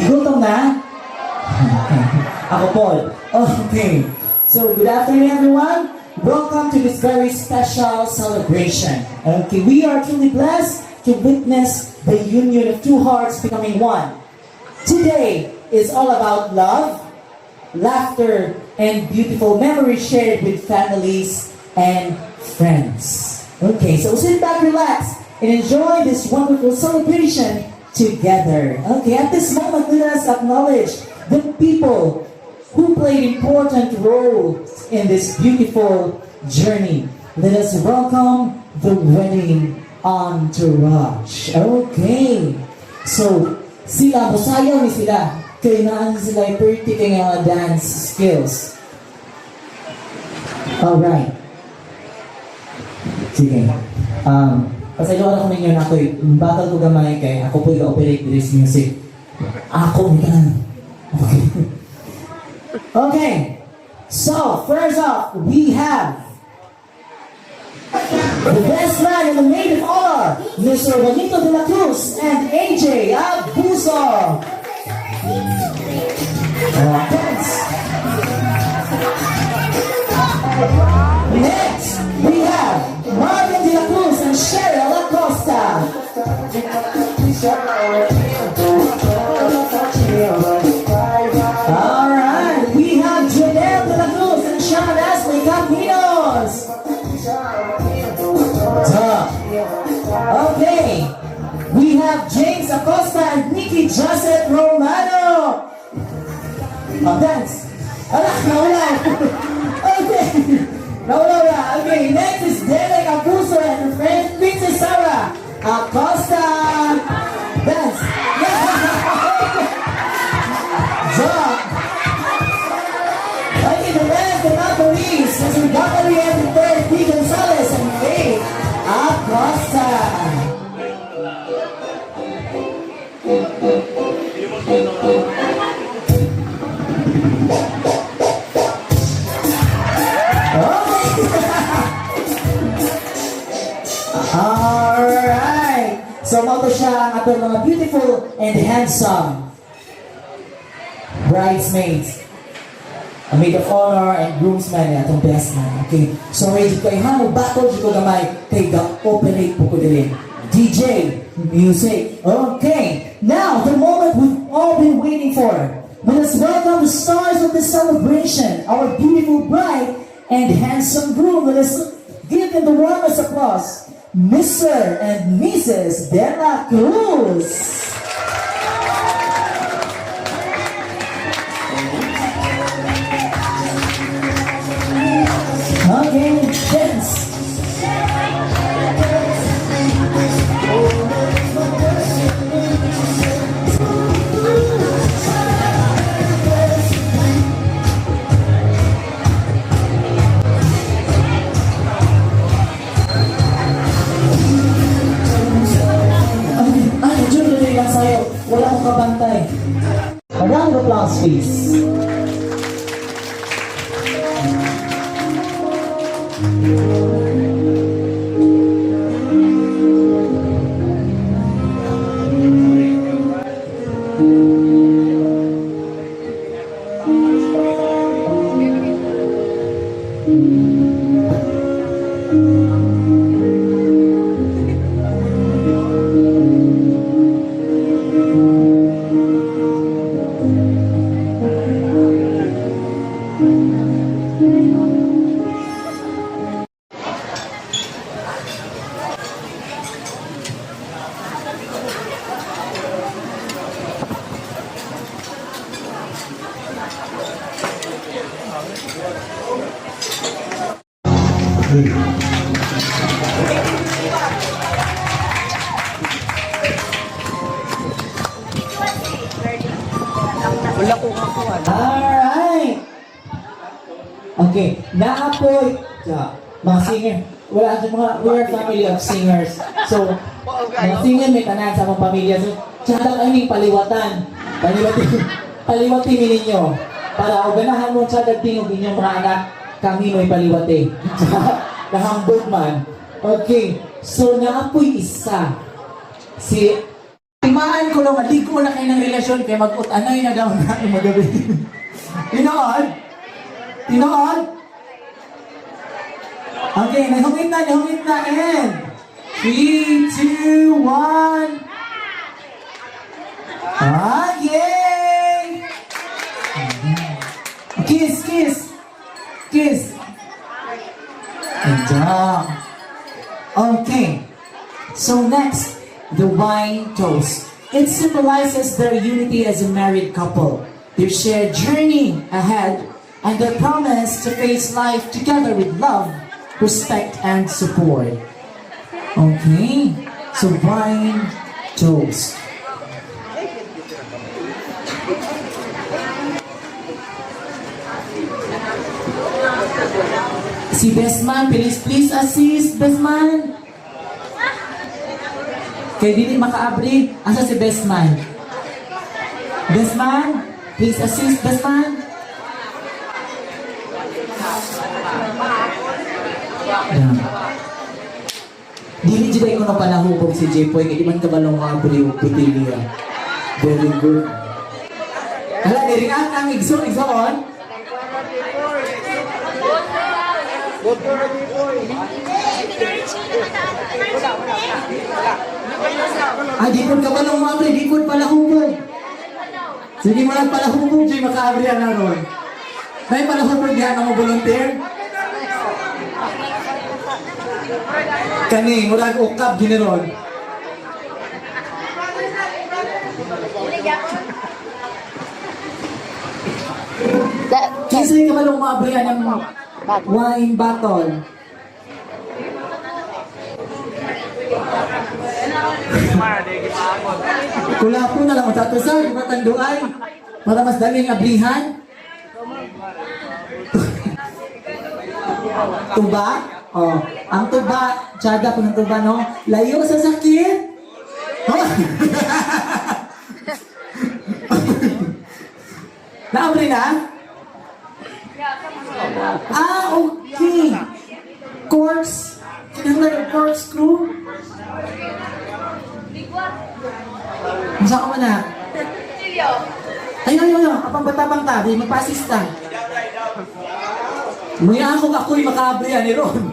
Gutom na? Ako, Paul. Okay. So, good afternoon, everyone. Welcome to this very special celebration. Okay, we are truly blessed to witness the union of two hearts becoming one. Today is all about love, laughter, and beautiful memories shared with families and friends. Okay, so sit back, relax, and enjoy this wonderful celebration together. Okay, at this moment, let us acknowledge the people who played important roles in this beautiful journey. Let us welcome the wedding entourage. Okay, so sila, masayaw ni sila. Kailangan sila pretty kay mga dance skills. Alright. Sige. Pasaylo ko ninyo na ako'y battle ko gamay kay ako po i-operate this music. Ako niyan. Okay. Okay. So, first off, we have the best man in the maid of honor, Mr. Juanito de la Cruz and AJ Abuso. Thanks. Next, we have Marvin de la Cruz and Cheryl Acosta. Alright, we have Janelle de la Cruz and Sean Ashley Caminos. Okay, we have James Acosta and Nikki Joseph Romano. Oh, thanks. Nawala. Okay. Nawala. Okay, next is Derek Abuso and her friend Princess Sarah Acosta. Dance. Okay, the last but not the least is Valerie and the third P. Gonzalez and Faith Acosta. Alright! So, mato siya ang atong mga beautiful and handsome bridesmaids. A maid of honor and groomsmen na atong best man. Okay? So, ready ko ihang battle ko gamay kay ga-operate po ko din. DJ, music. Okay. Now, the moment we've all been waiting for. Let us welcome the stars of the celebration, our beautiful bride and handsome groom. Let us give them the warmest applause. Mr. and Mrs. De La Cruz. Okay, dance. Wala akong kabantay. A round of applause, please. Wala ko makuha. Alright! Okay, naapoy mga singer. Wala sa mga, we are family of singers. So, mga singer may tanan sa mga pamilya. So, tsada kaming paliwatan. Paliwati ninyo. Para ganahan mo tsada tingog inyong mga anak, kami may paliwati. Nahambog man. Okay, so naapoy isa. Si Timaan ko lang, maligo na kayo ng relasyon, kaya mag-ut-anay na daw na yung magabi. Tinood? Tinood? Okay, nahungit na, and 3, 2, 1. Yay! Kiss, kiss. Kiss. And okay. So next, the wine toast. It symbolizes their unity as a married couple, their shared journey ahead, and their promise to face life together with love, respect, and support. Okay, so wine toast. Si Bestman, please assist, Bestman. Kaya dili makaabri, asa si Bestman? Bestman, please assist, Bestman. Yan. Dili jud ko na panahubog si J-Poy, kaya di man kabalong abri o putilya. Very good. Hala, niringat ang igsoon. Ay, dipod ka ba nung mga pre? Dipod pala hubog. Sige mo lang pala hubog, Jay, makaabri yan na ron. May pala hubog yan ang volunteer? Kani, murag ukap, gineron. Kasi ka ba nung maabri yan ang wine bottle? Kula po na lang matatusan, matanduay. Para mas daling ablihan. Tuba? Oh, ang tuba, tiyada po ng tuba, no? Layo sa sakit. Oh. Naabri na? Okay. Corks. Kinahanglan ng corkscrew. Masa ka man na? Ayun. Apang bata-bang tabi, magpasista. Maya ako'y makaabri yan ni Ron.